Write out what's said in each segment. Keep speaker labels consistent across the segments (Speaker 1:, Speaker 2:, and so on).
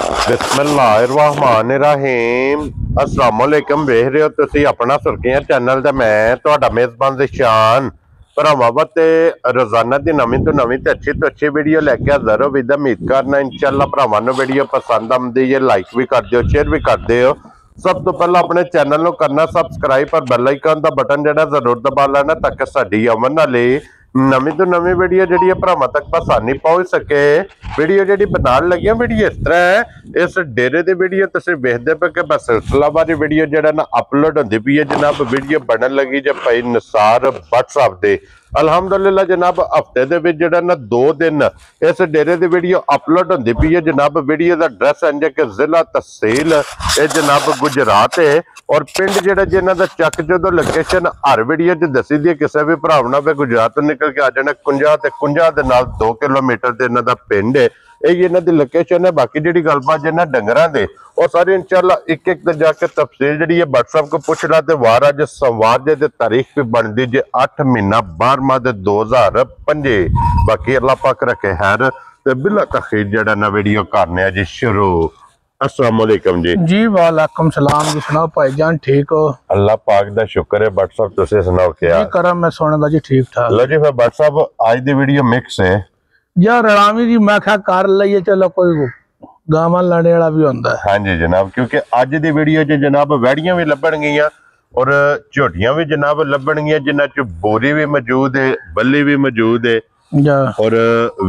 Speaker 1: बिस्मिल्लाहिर्रहमानिर्रहीम अस्सलाम वालेकुम। वेख रहे हो तुसी अपना सुर्खियां चैनल ते मैं तुहाडा मेजबान ज़िशान भरावां वास्ते रोजाना की नवीं तो नवीं ते अच्छी वीडियो लैके हाज़र हो। विद उम्मीद करना इंशाअल्लाह भरावां नूं वीडियो पसंद आउंदी है। लाइक भी कर दिओ, शेयर भी कर दिओ। सब तो पहला अपने चैनल को करना सबसक्राइब और बेल आइकन का बटन जो जरूर दबा लेना ताकि साडी आवन वाली नवीं तो नवीं वीडियो जी भरावां तक आसानी पहुंच सके। वीडियो जी बना लगी वीडियो इस तरह है, इस डेरे की वीडियो तुम वेखते पे कि बस सिलसिलावार वीडियो जो ना अपलोड होती पई है जनाब। वीडियो बनन लगी जो भाई निसार व्हाट्सएप दे अलहमदुलिल्लाह जनाब। हफ्ते जो ना 2 दिन इस डेरे की वीडियो अपलोड होती पई है जनाब। वीडियो का एड्रैस है कि जिला तहसील ये जनाब गुजरात है और पिंड जो जिन्हों का चक जो लोकेशन हर वीडियो च दसी दी किसी भी भरा ना गुजरात तो निकल के आ जाना। 51 के नाल 2 किलोमीटर से इन्हों का पिंड है, यही इन्हों की लोकेशन है। बाकी जी गलबात जिन्हें डंगर दे और सारी इंशाअल्लाह एक एक जाके तफसील जी व्हाट्सएप को पूछ ला। तो वार अज सोमवार जे तारीख भी बनती जे 8 महीना 12वां 2025। बाकी अल्लाह पाक रखे खैर ते बिला तखीर जड़ा ना वीडियो करने जी शुरू। अस्सलाम वालेकुम जी।
Speaker 2: जी वालेकुम सलाम जी। सुनाओ भाईजान ठीक हो?
Speaker 1: अल्लाह पाक दा शुक्र है। व्हाट्सएप तुसे सुनाओ क्या
Speaker 2: जी करम मैं सुनदा जी ठीक ठाक।
Speaker 1: लो जी फिर व्हाट्सएप आज दी वीडियो मिक्स है
Speaker 2: यार रड़ावी जी मैं क्या कर लईए चलो कोई गावां लाने वाला भी होंदा है।
Speaker 1: हाँ जी जनाब, क्योंकि अज दी वीडियो च जनाब वैड़ियां भी लभणगियां और झोटियां भी जनाब लभणगियां जिन्हां च बोरी भी मौजूद है, बल्ली भी मौजूद है और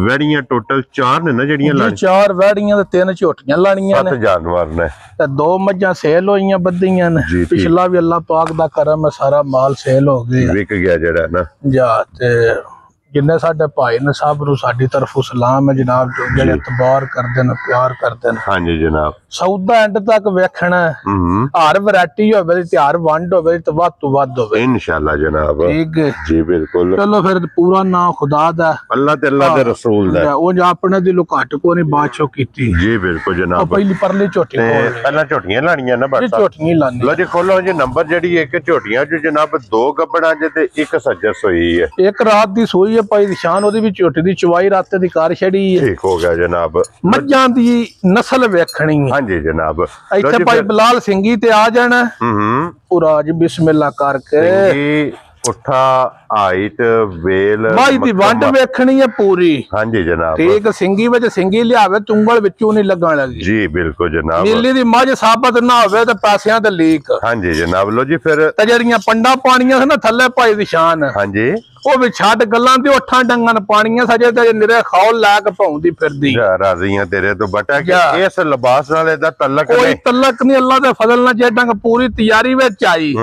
Speaker 1: वैड़ियां टोटल 4 ने ना जड़ियां लानी।
Speaker 2: 4 वैड़ियां ते 3 झोटियां लानियां ने।
Speaker 1: 7 जानवर ने
Speaker 2: ते 2 मज्जां सेल होईयां बद्दियां ने। पिछला भी अल्लाह पाक दा करम है सारा माल सेल हो गया
Speaker 1: विक गया जड़ा ना
Speaker 2: जा। ते जिन्ने साडे भाई ने सब नु साडी तरफों सलाम है जनाब जो जेड़े इतबार करदे ने प्यार करदे ने।
Speaker 1: हाँ जी जनाब
Speaker 2: सौदा एंड तक वेखना हर वैरायटी होवे ते हर वंड होवे ते वध तो वध होवे इंशाअल्लाह जनाब। ठीक है जी बिल्कुल। चलो फिर पूरा नाम खुदा दा अल्लाह ते रसूल दा ओ जो अपने दिलों घट को नहीं बादशाह कीती। जी बिल्कुल जनाब। पहली परली झोटी
Speaker 1: पहला झोटियां लानियां ना बस
Speaker 2: झोटियां लानी।
Speaker 1: लो जी खोलो जी नंबर जेडी एक झोटियां जो जनाब 2 गब्बड़ा जे ते एक सज्जर सोई है। एक
Speaker 2: रात दी सोई भाई निशान ओदी भी झोटी दी चवाई रात दी कार छड़ी है।
Speaker 1: ठीक हो गया जनाब।
Speaker 2: मज्जां दी नस्ल वेखणी है।
Speaker 1: हां जी जनाब।
Speaker 2: इत्थे भाई बिलाल सिंगी ते आ जाना पूरा जी बिस्मिल्लाह करके
Speaker 1: उठा हाइट वेल
Speaker 2: भाई दी वंड वेखणी है पूरी।
Speaker 1: हां जी जनाब।
Speaker 2: ठीक सिंगी विच सिंगी लियावे चुंगल विचों नहीं लगण लगी। जी
Speaker 1: बिल्कुल जनाब।
Speaker 2: नीली दी मझ साबत ना होवे ते पैसियां ते लीक।
Speaker 1: हां जी जनाब। लो जी फिर
Speaker 2: ते जड़ियां पंडा पानियां ना थल्ले भाई दी शान। हां जी ਉਹ ਵੀ ਛੱਡ ਗੱਲਾਂ ਤੇ ਉੱਠਾਂ ਡੰਗਣ ਪਾਣੀਆਂ ਸਜੇ ਤੇ ਨਿਰੇ ਖੌਲ ਲੈ ਕੇ ਭੌਂਦੀ ਫਿਰਦੀ।
Speaker 1: ਰਾਜ਼ੀਆਂ ਤੇਰੇ ਤੋਂ ਬਟਾ ਕਿ ਇਸ ਲਿਬਾਸ ਨਾਲ ਇਹਦਾ ਤਲਕ
Speaker 2: ਕੋਈ ਤਲਕ ਨਹੀਂ। ਅੱਲਾ ਦੇ ਫਜ਼ਲ ਨਾਲ ਜੇ ਡੰਗ ਪੂਰੀ ਤਿਆਰੀ ਵਿੱਚ ਆਈ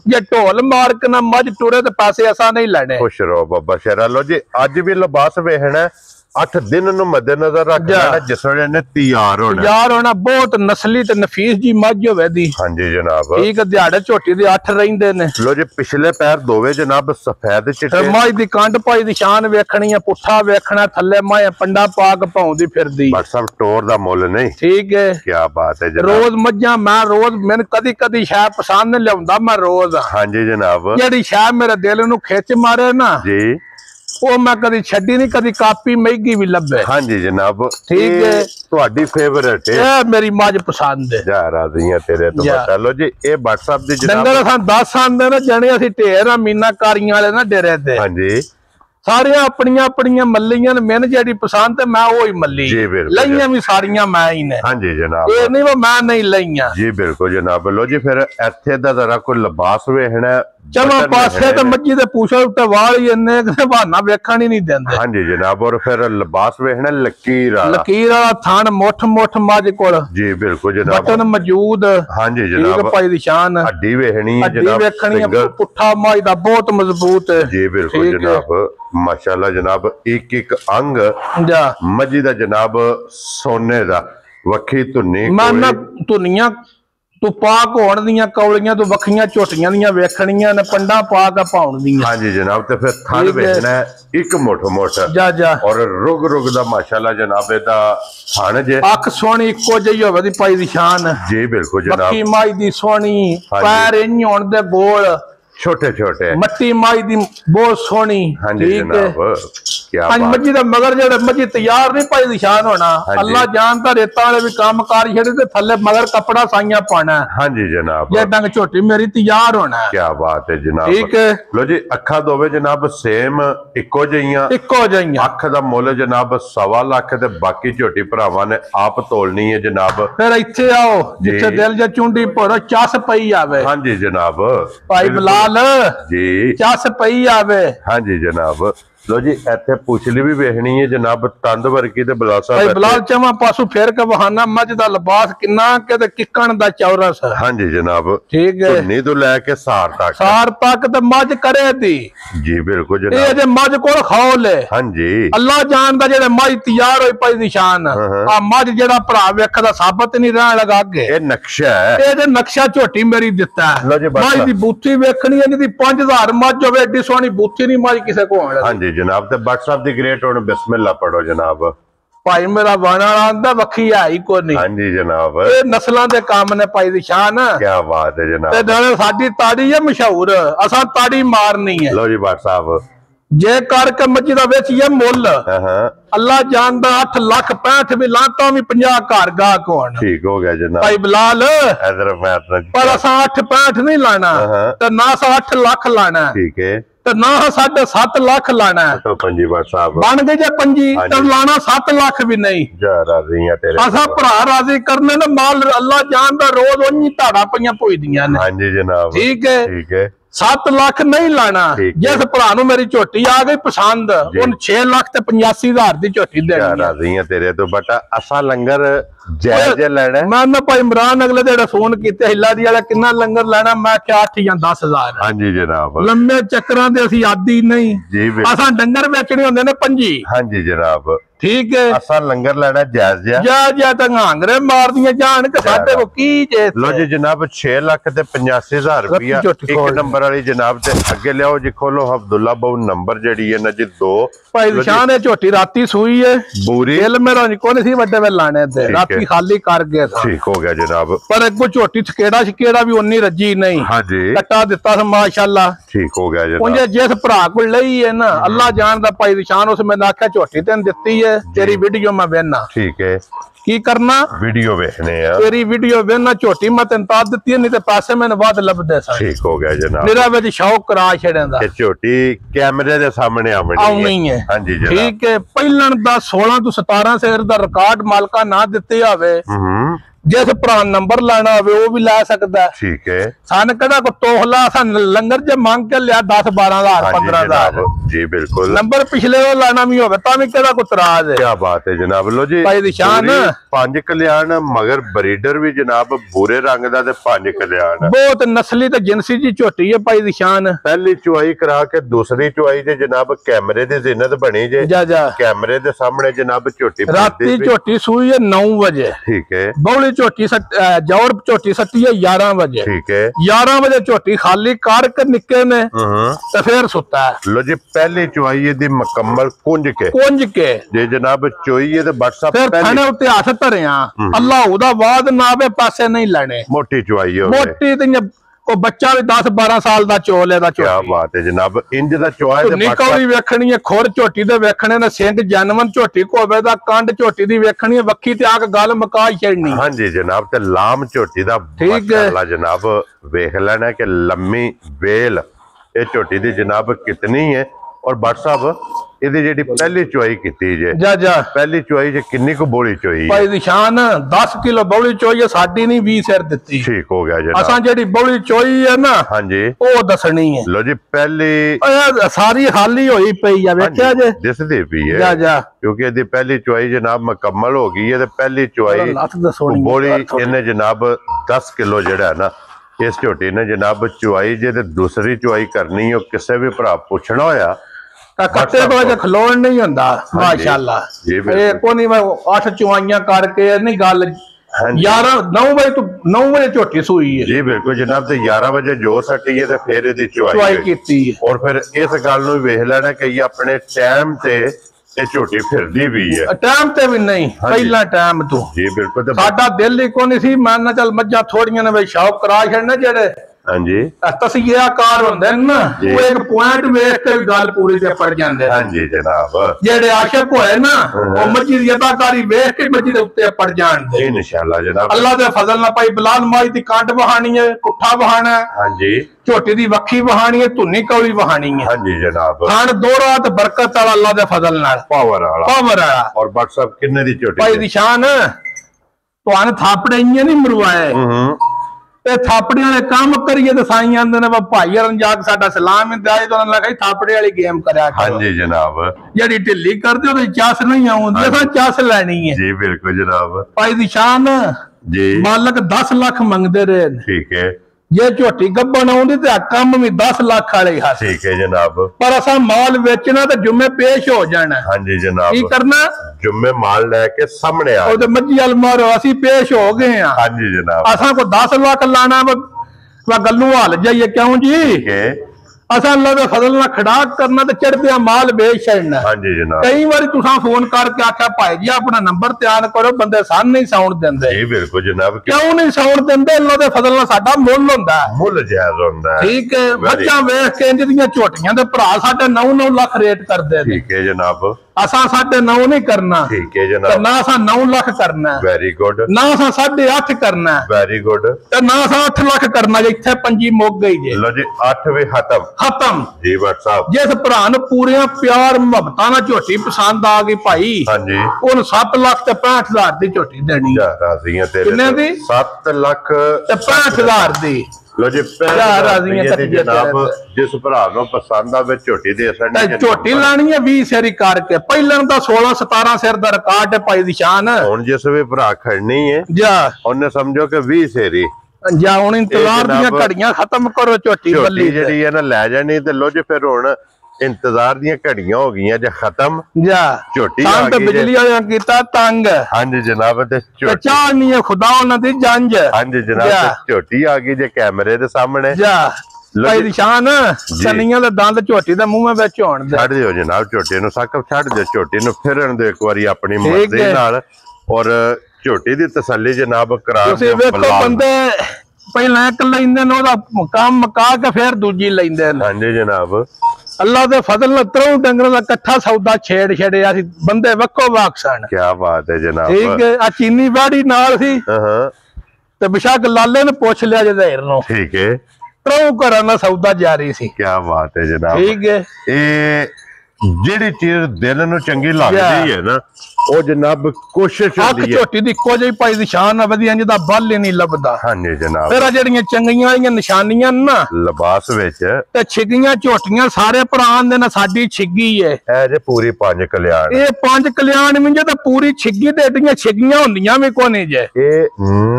Speaker 2: ਜੇ ਢੋਲ ਮਾਰ ਕੇ ਨਾ ਮੱਝ ਟੁਰੇ ਤੇ ਪੈਸੇ ਅਸਾਂ ਨਹੀਂ ਲੈਣੇ।
Speaker 1: ਖੁਸ਼ ਰਹੋ ਬਾਬਾ ਸ਼ੇਰਾ। ਲੋ ਜੀ ਅੱਜ ਵੀ ਲਿਬਾਸ ਵੇਖਣਾ 8 दिन नु मद्देनजर रखना जिस वे ने तैयार होना
Speaker 2: बहुत नस्ली ते नफीस जी मझ होवे दी।
Speaker 1: हां जी जनाब।
Speaker 2: ठीक दिहाड़े झोटी दे 8 रहिंदे ने।
Speaker 1: लो जी पिछले पैर दोवे जनाब सफेद चिट्टे
Speaker 2: मझ दी कंड पाई दी शान वेखणी है। पुठा वेखना थल्ले माए पंडा पाक भौंदी फिरदी। बट सब टोर दा मुल नहीं। ठीक है क्या बात है जनाब। रोज मज्जां मैं रोज मैंने कदी कदी शै पसंद नहीं लियाउंदा मैं रोज। हां जी जनाब। जेड़ी शै मेरे दिल नु खिच मारे ना जी ਉਹ ਮੈਂ ਕਦੀ ਛੱਡੀ ਨਹੀਂ। ਕਦੀ ਕਾਪੀ ਮਹਿੰਗੀ ਵੀ ਲੱਭੇ। ਹਾਂਜੀ ਜਨਾਬ। ਠੀਕ ਹੈ ਤੁਹਾਡੀ ਫੇਵਰਿਟ ਹੈ। ਇਹ ਮੇਰੀ ਮੱਝ ਪਸੰਦ ਹੈ। ਜਾ ਰਾਜ਼ੀਆਂ ਤੇਰੇ ਤੋਂ ਬਤਾ। ਲੋ ਜੀ ਇਹ WhatsApp ਦੀ ਜਨਾਬ ਡੰਗਰ ਸਾਨੂੰ 10 ਆਂਦੇ ਨੇ ਜਣੇ ਅਸੀਂ ਢੇਰ ਆ ਮੀਨਾਕਾਰੀਆਂ ਵਾਲੇ ਨਾ ਡੇਰੇ ਤੇ। ਹਾਂਜੀ ਸਾਰੀਆਂ ਆਪਣੀਆਂ ਆਪਣੀਆਂ ਮੱਲੀਆਂ ਨੇ। ਮੈਨੂੰ ਜਿਹੜੀ ਪਸੰਦ ਹੈ ਮੈਂ ਉਹ ਹੀ ਮੱਲੀ ਲਈਆਂ ਵੀ ਸਾਰੀਆਂ ਮੈਂ ਹੀ ਨੇ। ਹਾਂਜੀ ਜਨਾਬ। ਇਹ ਨਹੀਂ ਵਾ ਮੈਂ ਨਹੀਂ ਲਈਆਂ। ਜੀ ਬਿਲਕੁਲ ਜਨਾਬ। ਲੋ ਜੀ ਫਿਰ ਇੱਥੇ ਦਾ ਜ਼ਰਾ ਕੋਈ ਲਿਬਾਸ ਵੇਖਣਾ चलो पासे तो मज्जी दे पूछो उत्ते वाल ही इन्ने बहाना वेखण ही नहीं देंदे। हां जी जनाब। और फिर लिबास वेखना लकीर वाला थान मुठ मुठ मज कोल। जी बिल्कुल जनाब। बटन मौजूद। हां जी जनाब। ठीक भाई दी शान। हड्डी वेखनी है जनाब। हड्डी वेखनी है पुठा मज दा बहुत मजबूत है। जी बिल्कुल जनाब। माशाल्लाह जनाब। एक एक अंग मज्जी दा जनाब सोने दा वखी धुनी मैं धुनियां तू पाक होण दियां कौलियां तो वखियां झोटियां दियां वेखणियां ने पंडा पाक पाउण दियां। हां जी जनाब। ते फिर थन वेखना एक मुठ मुठ जा जा और रुग रुग दा माशाल्लाह जनाब एदा थन जे अख सोहनी इक्को जही होवे दी पाई दी शान। जी बिल्कुल जनाब। मक्की माई दी सोहनी पैर इंज होण दे गोल छोटे छोटे मट्टी माई दी बहुत सोहनी। हां जी जनाब। मजी दा मगर जेड़े मजी तैयार नहीं भाई निशान होना अल्लाह जानता रेता वाले भी काम कार छड़े ते थल्ले मगर कपड़ा साइया पाना है।
Speaker 1: हाँ जी जनाब
Speaker 2: ये डंग झोटी मेरी तैयार होना है।
Speaker 1: क्या बात है जनाब
Speaker 2: ठीक है
Speaker 1: लो जी अखा दोवे जनाब सेम इको जइयां अख दा मुल जनाब 1.25 लाख ते बाकी झोटी भरावां ने आप तोलनी है जनाब।
Speaker 2: फिर इत्थे आओ जिथे दिल जा चुंडी भरो चस पई आवे।
Speaker 1: हाँ जी जनाब
Speaker 2: भाई बिलाल
Speaker 1: जी
Speaker 2: चस पई आवे।
Speaker 1: हाँ जी जनाब लो जी इत्थे पुछली भी वेखनी है जनाब तंद वर्गी ते बलासा
Speaker 2: भाई बिलाल चवा पासों फेर के बहाना मझ दा लिबास किन्ना के ते किकण दा चौरस।
Speaker 1: हाँ जी जनाब
Speaker 2: ठीक है
Speaker 1: धुन्नी तो लेके सार तक
Speaker 2: ते मझ करे दी
Speaker 1: जी बिल्कुल जनाब
Speaker 2: ये जे मझ कोल खौल है।
Speaker 1: हाँ जी
Speaker 2: अल्लाह जानदा जेड़े मझ तैयार होई पई निशान आ मझ जेड़ा भरा वेखदा साबत नहीं रहन लगा अगे
Speaker 1: ये नक्शा है
Speaker 2: ये जे नक्शा झोटी मेरी दिता है। मझ दी बूथी वेखनी है जिदी 5000 मझ होवे एडी सोहनी बूथी नहीं मझ किसे को होण।
Speaker 1: हाँ जी जनाब ते बट साहब दी ग्रेट हुण बिस्मिल्लाह पढ़ो जनाब।
Speaker 2: भाई मेरा बाना आंदा वखी है ही को नहीं।
Speaker 1: हाँ जी जनाब
Speaker 2: ये नस्लां दे काम ने पाई दी शान।
Speaker 1: क्या बात है जनाब
Speaker 2: ते नाले साडी ताड़ी है मशहूर असां ताड़ी मारनी है।
Speaker 1: लो जी बट साहब
Speaker 2: जे करके मस्जिद दा वेच ये मुल अल्लाह जानदा 8 लाख 65 भी लाता भी 50 घर गाहक होण।
Speaker 1: ठीक हो गया जनाब
Speaker 2: भाई बिलाल
Speaker 1: इधर मैं
Speaker 2: पर असां 8 65 नहीं लाना ते ना असां 8 लाख लाना
Speaker 1: ठीक है
Speaker 2: ते ना 7.5 लाख लाना है।
Speaker 1: तो पंजी बट साहब
Speaker 2: बन गए जे पंजी ते लाना 7 लाख भी नहीं।
Speaker 1: जा राजी है तेरे
Speaker 2: असा भरा राजी करने ने माल अल्लाह जानदा रोज उन्नी धाड़ा पईयां पोईदियां ने।
Speaker 1: हाँ जी जनाब
Speaker 2: ठीक है 7 लाख नहीं लाना। जिस भरा नु मेरी झोटी आ गई पसंद उन 6 लाख ते 85,000 दी झोटी देनी है।
Speaker 1: राजी है तेरे तो बटा असा लंगर जायज लेना
Speaker 2: मैं ना भाई इमरान अगले जेड़ा फोन कीते हिला दी वाला किन्ना लंगर लेना मैं क्या 8 या 10,000।
Speaker 1: हाँ जी जनाब
Speaker 2: लंबे चक्करां दे असी आदी नहीं
Speaker 1: जी
Speaker 2: असा डंगर बेचने होंदे ने पंजी।
Speaker 1: हाँ जी जनाब
Speaker 2: ठीक है
Speaker 1: असा लंगर लेना जायज
Speaker 2: जा ते हांगरे मार दियां जान के साडे को की जे।
Speaker 1: लो जी जनाब 6 लाख ते 85,000 रुपया एक नंबर वाली जनाब ते अगे लियाओ जी खोलो अब्दुल्ला बहु नंबर जेडी है ना जी 2
Speaker 2: भाई निशान है झोटी राती सुई है
Speaker 1: बूरी
Speaker 2: दिल मेरा कोनी सी बड़े वे लाने ते राती खाली कर गया था।
Speaker 1: ठीक हो गया जनाब
Speaker 2: पर एक झोटी छकेड़ा भी उन्नी रजी नहीं।
Speaker 1: हाँ जी
Speaker 2: कट्टा दिता था माशाल्लाह ठीक
Speaker 1: हो गया जनाब
Speaker 2: मुझे जिस भरा को लई है ना अल्लाह जानदा भाई निशान उस मैंने आख्या झोटी तेन दिती है तेरी वीडियो मैं वेखना। ठीक
Speaker 1: है
Speaker 2: की करना वीडियो
Speaker 1: वेखने
Speaker 2: तेरी वीडियो वेखना झोटी मैं तेन ता दिती नहीं ते पैसे मैंने बाद लभदे सन।
Speaker 1: ठीक हो गया जनाब
Speaker 2: मेरा विच शौक करा छड़ेंदा
Speaker 1: झोटी कैमरे दे सामने
Speaker 2: आउणी है।
Speaker 1: हाँ जी जनाब
Speaker 2: ठीक है पहलन दा 16 तो 17 शेर दा रिकॉर्ड मालका ना दिते होवे जिस भरा नंबर लाना हो वो भी ला सकता है। ठीक है सन कदा को तोहला सन लंगर जे मांग के लिया 10-12,000 15,000
Speaker 1: जी बिल्कुल
Speaker 2: नंबर पिछले वो लाना भी होवे ता भी कदा को तराज है।
Speaker 1: क्या बात है जनाब लो जी
Speaker 2: भाई निशान
Speaker 1: 5 कल्याण मगर ब्रीडर भी जनाब बुरे रंग दा ते 5 कल्याण
Speaker 2: बहुत नस्ली ते जिनसी जी झोटी है भाई निशान।
Speaker 1: पहली चुआई करा के दूसरी चुआई जे जनाब कैमरे दी जिन्नत बनी जे कैमरे दे सामने जनाब झोटी
Speaker 2: राती झोटी सुई है 9 बजे। ठीक है बौली झोटी जौर झोटी सट्टी है 11 बजे। ठीक है 11 बजे झोटी खाली कर निके ने तो फिर सुता है।
Speaker 1: लो जी पहली चुआई दी मुकम्मल कुंज के जे जनाब चोई है ते WhatsApp
Speaker 2: फिर थाने उत्ते हाथ धरिया अल्लाह ओदा वाद ना वे पैसे नहीं लेने
Speaker 1: मोटी चुआई हो
Speaker 2: मोटी ते को बच्चा भी 10-12 साल दा चोल है दा
Speaker 1: क्या बात है जनाब इंज दा चोआ है
Speaker 2: निको भी वेखनी है खोर झोटी दे वेखने ने सिंह जानवन झोटी को होवे दा कंड झोटी दी वेखनी है वक्खी ते आके गल मुका छड़नी। हां जी जनाब ते लाम झोटी दा माशाअल्लाह जनाब वेख लेना कि लम्मी वेल ये झोटी दी जनाब कितनी है और बट साहब इहदी जेडी पहली चुआई कीती जे पहली चुआई जे किन्नी को बोली चोई भाई निशान 10 किलो बौली चोई है साडी नहीं 20 सिर दित्ती। ठीक हो गया जनाब असां जेडी बौली चोई है ना हां जी ओ दसनी है। लो जी पहली सारी खाली होई पई है वेख्या जे दिसदी पई है क्योंकि इहदी पहली चुआई जनाब मुकम्मल हो गई है ते पहली चुआई बोली इन्हें जनाब 10 किलो जेड़ा है ना इस झोटी ने जनाब चुआई जे ते दूसरी चुआई करनी हो किसे भी भरा पुछना होया कट्टे को खलोन नहीं होंदा माशाल्लाह ये कोनी मैं 8 चुआइयां करके नहीं गल 9 बजे तो 9 बजे झोटी सुई है जी बिल्कुल जनाब ते 11 बजे जो सटी है ते फिर इहदी चुआई कीती है और फिर इस गल नु वेख लेना कि अपने टाइम ते ये झोटी फिरदी भी है टाइम ते भी नहीं पहला टाइम तो जी बिल्कुल साडा दिल ही कोनी सी मैं ना चल मज्जा थोड़ियां ने शौक करा छड़ने जेड़े
Speaker 1: हाँ जी
Speaker 2: तस्वीरकार होंदे ना वो एक पॉइंट वेख के गल पूरी ते पड़ जांदे।
Speaker 1: हाँ जी जनाब
Speaker 2: जेड़े आशिक होए ना वो मस्जिद दी अदाकारी वेख के मस्जिद दे उत्ते पड़ जाणदे
Speaker 1: इंशाअल्लाह जनाब।
Speaker 2: अल्लाह दे फजल नाल भाई बिलाल माई दी कांड बहानी है, पुट्ठा बहाना है,
Speaker 1: हाँ जी
Speaker 2: झोटी दी वक्खी बहानी है, धुनी कौली बहानी है।
Speaker 1: हाँ जी जनाब
Speaker 2: खान दो रात बरकत वाला अल्लाह दे फजल नाल
Speaker 1: पावर वाला। और बट साहब किन्ने दी झोटी
Speaker 2: भाई दी शान तुहान थापड़े इयां नहीं मरवाए ते थापड़े वाले काम करिए तो साईं आंदे ने भाई रंजाक साडा सलाम इंतजाज तो उन्होंने कहा थापड़े वाली गेम करया
Speaker 1: हाँ जी जनाब
Speaker 2: जेडी ढिल्ली करदे हो चस नहीं आउंदी असां चस लैनी है
Speaker 1: जी बिल्कुल जनाब।
Speaker 2: भाई दी शान
Speaker 1: जी
Speaker 2: मालक 10 लाख मंगदे रहे
Speaker 1: ठीक है
Speaker 2: जे झोटी गब्बन आउंदी ते कम भी 10 लाख वाले हा
Speaker 1: ठीक है जनाब।
Speaker 2: पर असां माल बेचना ते जुम्मे पेश हो जाना।
Speaker 1: हाँ जी जनाब
Speaker 2: की करना
Speaker 1: जुम्मे माल लेके सामने आ
Speaker 2: ओ ते मज्जी वाल मारो असी पेश हो गए हैं।
Speaker 1: हाँ जी जनाब
Speaker 2: असां को 10 लाख लाना वा गल्लू हाल जाइए क्यों जी असां अल्लाह दे फजल नाल खड़ाक करना ते चढ़दिया माल बेच छड़ना।
Speaker 1: हाँ जी जनाब
Speaker 2: कई बार तुसां फोन करके आख्या भाई जी अपना नंबर तैयार करो बंदे सन नहीं साउंड देंदे।
Speaker 1: जी बिल्कुल जनाब
Speaker 2: क्यों नहीं साउंड देंदे अल्लाह दे फजल नाल साडा मुੱਲ हुंदा है
Speaker 1: मुੱਲ जायज हुंदा है
Speaker 2: ठीक है। मच्छां वेख के इंज दियां झोटियां दे भरा साडे 9-9 लाख रेट करदे ने
Speaker 1: ठीक है जनाब।
Speaker 2: असां 9.5 नहीं करना
Speaker 1: ठीक है
Speaker 2: ते
Speaker 1: जनाब
Speaker 2: ना असां 9 लाख करना
Speaker 1: वेरी गुड
Speaker 2: ना असां 8.5 करना
Speaker 1: वेरी गुड
Speaker 2: ते ना असां 8 लाख करना जे इत्थे पंजी मुक गई जे
Speaker 1: लो जी 8 वे खत्म जी बट साहब।
Speaker 2: जिस भरा नूं पूरे प्यार मुहब्बतां नाल झोटी पसंद आ गई भाई
Speaker 1: हाँ जी
Speaker 2: ओनू 7 लाख ते 65,000 दी झोटी देनी
Speaker 1: जा राजियां तेरे
Speaker 2: किन्ने दी
Speaker 1: 7 लाख
Speaker 2: ते 65,000 दी
Speaker 1: लो जी
Speaker 2: राजियां
Speaker 1: जनाब जिस भरा नूं पसंद आवे झोटी दे
Speaker 2: ते झोटी लानी है 20 सेरी करके पहले दा 16-17 सिर दा रिकॉर्ड है भाई दी शान
Speaker 1: हुण जिस वे भरा खड़नी है
Speaker 2: जा
Speaker 1: ओने समझो कि 20 सेरी
Speaker 2: जा हुण इंतजार दियां घड़ियां खत्म करो झोटी बल्ली
Speaker 1: जेड़ी है ना ले जानी ते लो जी फिर हुण इंतजार दियां घड़ियां हो गईयां जे खत्म
Speaker 2: जा
Speaker 1: झोटी
Speaker 2: आ गई बिजली वाले कीता तंग।
Speaker 1: हां जी जनाब ते
Speaker 2: चाहनी है खुदा उन्हां दी जंज।
Speaker 1: हां जी जनाब झोटी आ गई जे कैमरे दे सामने
Speaker 2: जा भाई दी शान सनियां दे दंद झोटी दे मुंह विच होण दे
Speaker 1: छड़ दियो जनाब झोटी नु साकब छड़ दे झोटी नु फिरन दे एक बारी अपनी मर्जी नाल और झोटी दी तसल्ली जनाब करा
Speaker 2: तुसी वेखो बंदे पहले एक लैंदे ने ओदा काम मका के फिर दूजी लैंदे ने।
Speaker 1: हां जी जनाब
Speaker 2: अल्लाह दे फजल नाल 3 डंगर दा इकट्ठा सौदा छेड़ छड़िया सी बंदे वक्को वाकसन।
Speaker 1: क्या बात है जनाब
Speaker 2: ठीक है आ चीनी बाड़ी नाल सी
Speaker 1: हां
Speaker 2: ते बेशक लाले ने पूछ लिया जे देर नु
Speaker 1: ठीक है
Speaker 2: 3 घरां दा सौदा जारी सी।
Speaker 1: क्या बात है जनाब
Speaker 2: ठीक है
Speaker 1: ए जेड़ी चीज दिल नु चंगी लगदी है ना ओ जनाब कोशिश होंदी है
Speaker 2: झोटी दी इक्को जी भाई दी शान आ वधिया जिदा बल ही नहीं लभदा।
Speaker 1: हां जी जनाब
Speaker 2: फिर जेड़ियां चंगियां वालियां निशानियां ना
Speaker 1: लिबास विच
Speaker 2: ते छिगियां झोटियां सारे भरान दे ना साडी छिगी है
Speaker 1: ए जे पूरी 5 कल्याण
Speaker 2: ए 5 कल्याण मिंजे ते पूरी छिगी ते एडियां छिगियां होंदियां भी कोनी जे
Speaker 1: ए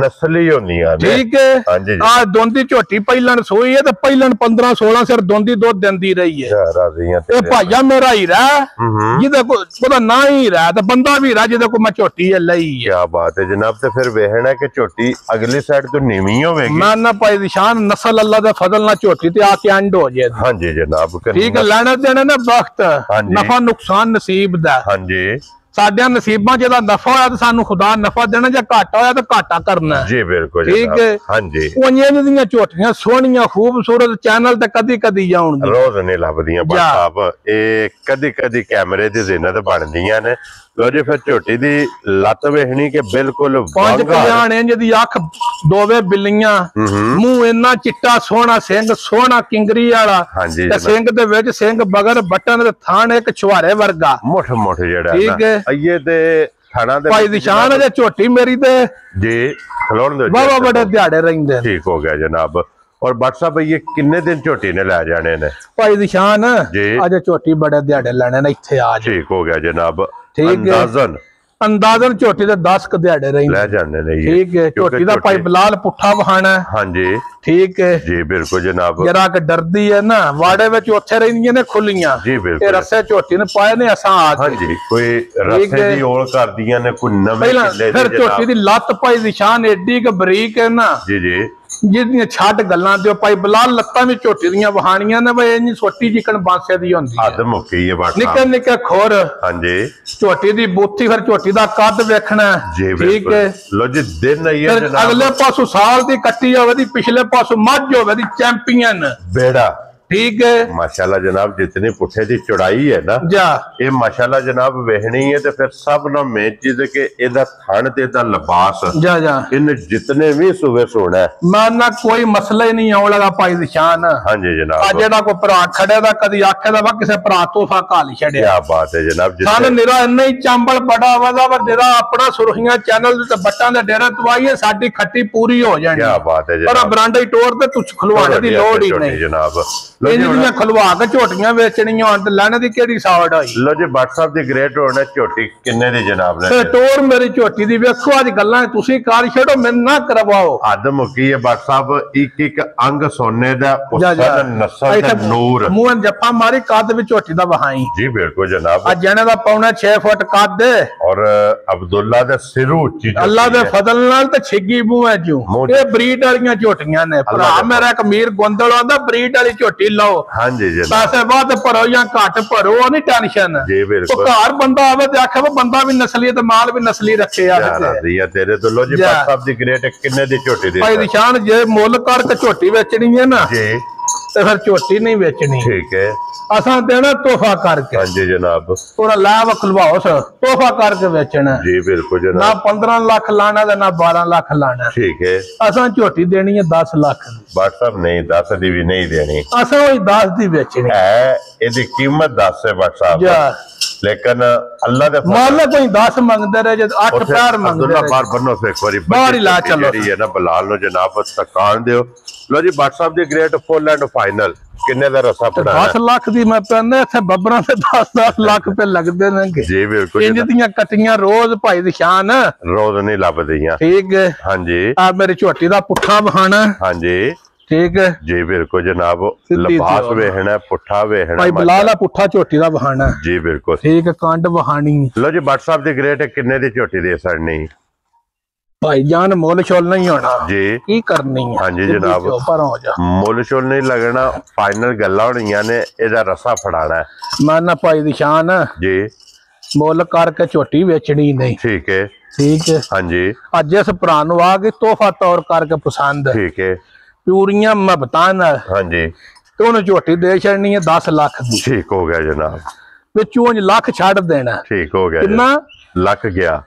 Speaker 1: नस्ली होंदियां ने
Speaker 2: ठीक है।
Speaker 1: हां जी
Speaker 2: आ दोंदी झोटी पहिलन सोई है ते पहिलन 15-16 सिर दोंदी दुध देंदी रही है।
Speaker 1: राजियां
Speaker 2: ए भाईया मेरा ही रहा जिदे को ओदा ना ही रहा ते बंदा भी रहा जिदे को मैं झोटी है लई है।
Speaker 1: क्या बात है जनाब ते फिर वेहना कि झोटी अगली साइड तो नीवी होवेगी
Speaker 2: मैं ना भाई दी शान नस्ल अल्लाह दे फजल ना झोटी ते आके एंड हो जाए।
Speaker 1: हां जी जनाब
Speaker 2: ठीक है लेने देने ने वक्त नफा नुकसान नसीब दा।
Speaker 1: हां जी
Speaker 2: साडियां नसीबां जेदा नफा होया ते सानू खुदा नफा देना जे घाटा होया ते घाटा करना
Speaker 1: जी बिल्कुल
Speaker 2: ठीक है।
Speaker 1: हां जी
Speaker 2: ओनियां जिहियां झोटियां सोहणियां खूबसूरत चैनल ते कदी कदी जाउण दी
Speaker 1: रोज नहीं लभदियां बस साहब ए कदी कदी कैमरे दी जिन्नत बनदियां ने। लो जी फिर झोटी दी लत वेखनी के बिल्कुल
Speaker 2: 5 कल्याण इंज दी अख दोवे बिल्लियां मुंह इन्ना चिट्टा सोहना सिंह सोहना किंगरी वाला ते सिंह दे विच सिंह बगर बटन ते थान एक छुहारे वर्गा
Speaker 1: मुठ मुठ जेड़ा
Speaker 2: ठीक है।
Speaker 1: अइये ते थाना दे
Speaker 2: भाई दी शान जे झोटी मेरी ते
Speaker 1: जी खलोण दे
Speaker 2: बाबा बड़े दिहाड़े रहिंदे
Speaker 1: ठीक हो गया जनाब। और बट साहब ये किन्ने दिन झोटी ने लै जाने ने
Speaker 2: भाई दी शान अज झोटी बड़े दिहाड़े लेने ने इत्थे आ जा
Speaker 1: ठीक हो गया जनाब
Speaker 2: ठीक है। अंदाजन झोटी दे 10 क दिहाड़े रही
Speaker 1: ले जाने ने
Speaker 2: ठीक है। झोटी दा भाई बिलाल पुट्ठा बहाना
Speaker 1: हां जी
Speaker 2: ठीक है
Speaker 1: जी बिल्कुल जनाब
Speaker 2: जरा के डरदी है ना वाड़े विच ओथे रहिंदियां ने खुलियां
Speaker 1: जी बिल्कुल
Speaker 2: ते रस्से झोटी ने पाए ने असां आ
Speaker 1: हां जी कोई रस्से दी ओल करदियां ने कोई नवे किले
Speaker 2: फिर झोटी दी लत भाई दी शान एडी क बरीक है ना
Speaker 1: जी जी
Speaker 2: ਜਿਹਦੀਆਂ ਛੱਡ ਗੱਲਾਂ ਦਿਓ ਭਾਈ ਬਲਾਲ ਲੱਤਾਂ ਵੀ ਝੋਟੀ ਦੀਆਂ ਵਹਾਣੀਆਂ ਨੇ ਬਈ ਇੰਨੀ ਛੋਟੀ ਜਿਕਣ ਬਾਂਸੇ ਦੀ ਹੁੰਦੀ
Speaker 1: ਹੱਦ ਮੁੱਕੀ ਹੈ ਬਾਤ
Speaker 2: ਨਿੱਕੇ ਨਿੱਕੇ ਖੋਰ
Speaker 1: ਹਾਂਜੀ
Speaker 2: ਝੋਟੀ ਦੀ ਬੂਥੀ ਫਿਰ ਝੋਟੀ ਦਾ ਕੱਦ ਵੇਖਣਾ ਠੀਕ ਹੈ
Speaker 1: ਲੋ ਜੀ ਦਿਨ ਆਈ ਹੈ ਜਨਾਬ
Speaker 2: ਅਗਲੇ ਪਾਸੋਂ ਸਾਲ ਦੀ ਕੱਟੀ ਹੋਵੇ ਦੀ ਪਿਛਲੇ ਪਾਸੋਂ ਮੱਝ ਹੋਵੇ ਦੀ ਚੈਂਪੀਅਨ
Speaker 1: बेड़ा
Speaker 2: ठीक है
Speaker 1: माशाल्लाह जनाब जितनी पुठे की चौड़ाई है ना
Speaker 2: जा
Speaker 1: ये माशाल्लाह जनाब वेहनी है तो फिर सब ना मेन चीज है कि एदा थन ते दा लिबास
Speaker 2: जा जा
Speaker 1: इन जितने भी सुबह सोना है
Speaker 2: माना कोई मसला ही नहीं आने लगा भाई निशान
Speaker 1: हां जी जनाब
Speaker 2: आ जेड़ा को भरा खड़े दा कदी आखे दा वा किसे भरा तोहफा घाल छड़या
Speaker 1: क्या बात है जनाब
Speaker 2: सन निरा इन्ना ही चांबल बड़ा वदा वा डेरा अपना सुरखियां चैनल ते बट्टां दे डेरे तवाई साडी खट्टी पूरी हो जानी
Speaker 1: क्या बात है
Speaker 2: पर
Speaker 1: जनाब
Speaker 2: बरांडा ही टोर ते तुछ खलवाने दी लोड़ ही नहीं
Speaker 1: जनाब
Speaker 2: इन्नियां खलवा के झोटियां बेचनियां होण ते लैणे दी केड़ी सावड़ होई
Speaker 1: लो जी WhatsApp दी ग्रेट होने झोटी किन्ने दी जनाब ने
Speaker 2: ते टोर मेरी झोटी दी वेखो अज गल्लां तुसी कर छड़ो मैनू ना करवाओ
Speaker 1: हद मुकी है WhatsApp एक एक अंग सोने दा उसन नस्ल दा नूर
Speaker 2: मुंह जप्पा मारी कद भी झोटी दा वहाई
Speaker 1: जी बिल्कुल जनाब
Speaker 2: अज जने दा पौने 6 फुट कद
Speaker 1: और अब्दुल्ला दे सिरू ची
Speaker 2: अल्लाह दे फजल नाल ते छिगी मूंह है जू ये ब्रीड वालियां झोटियां ने भरा मेरा एक मीर गोंदल आंदा ब्रीड वाली झोटी लाओ
Speaker 1: हां जी
Speaker 2: पैसे बाद भरो या घट भरो नहीं टेंशन
Speaker 1: जी बिल्कुल
Speaker 2: घर बंदा आवे ते आखे वो बंदा भी नस्ली ते माल भी नस्ली रखे
Speaker 1: यार तेरे तो लो जी WhatsApp दी ग्रेट किन्ने दी झोटी दे
Speaker 2: भाई निशान जे मुल करके झोटी बेचनी है ना
Speaker 1: जी
Speaker 2: ते फिर झोटी नहीं बेचनी
Speaker 1: ठीक है
Speaker 2: असा देना तोहफा करके
Speaker 1: हां जी जनाब
Speaker 2: थोड़ा लाभ खुलवाओ तोहफा करके बेचना
Speaker 1: जी बिल्कुल जनाब
Speaker 2: ना 15 लाख लाना ते ना 12 लाख लाना
Speaker 1: ठीक है
Speaker 2: असा झोटी देनी है 10 लाख
Speaker 1: WhatsApp नहीं 10 दी भी नहीं देनी
Speaker 2: असा वही 10 दी बेचनी
Speaker 1: है एदी कीमत 10 है WhatsApp लेकिन अल्लाह दे
Speaker 2: माल कोई 10 मंगदे रहे जे 8 पैर मंगदे
Speaker 1: अब्दुल्ला बार बनो से एक बारी
Speaker 2: बाहर ही ला चलो
Speaker 1: जेडी है ना बलाल नो जनाब तकान दियो लो जी WhatsApp the great full and final किन्ने दा रसा पड़ा
Speaker 2: 10 लाख दी मैं पहने इथे बब्बरां ते 10 लाख पे लगदे ने
Speaker 1: जी बिल्कुल
Speaker 2: इंज दियां कटियां रोज भाई दी शान
Speaker 1: रोज नहीं लभदियां
Speaker 2: ठीक है
Speaker 1: हां जी
Speaker 2: आ मेरी झोटी दा पुठा बहाना
Speaker 1: हां जी
Speaker 2: ठीक है
Speaker 1: जी बिल्कुल जनाब लिबास वेहना पुठा वेहना
Speaker 2: भाई बलाला पुठा झोटी दा बहाना
Speaker 1: जी बिल्कुल
Speaker 2: ठीक है कांड बहानी
Speaker 1: लो जी WhatsApp दी ग्रेट किन्ने दी झोटी दे सड़नी
Speaker 2: भाई जान मोल शोल नहीं होना
Speaker 1: जी
Speaker 2: की करनी है
Speaker 1: हां जी जनाब
Speaker 2: पर हो जा
Speaker 1: मोल शोल नहीं लगना फाइनल गल्ला होनियां ने एदा रसा फड़ाना है
Speaker 2: मैं ना भाई दी शान
Speaker 1: जी
Speaker 2: मोल करके झोटी बेचनी नहीं
Speaker 1: ठीक है
Speaker 2: ठीक है
Speaker 1: हां जी
Speaker 2: अज इस भरा नु आ गई तोहफा तौर करके पसंद
Speaker 1: ठीक है
Speaker 2: पूरियां मबतान
Speaker 1: हां जी
Speaker 2: तो उन्हें झोटी दे छड़नी है 10 लाख दी
Speaker 1: ठीक हो गया जनाब
Speaker 2: विचों लाख छड़ देना
Speaker 1: ठीक हो गया
Speaker 2: कितना
Speaker 1: लख गया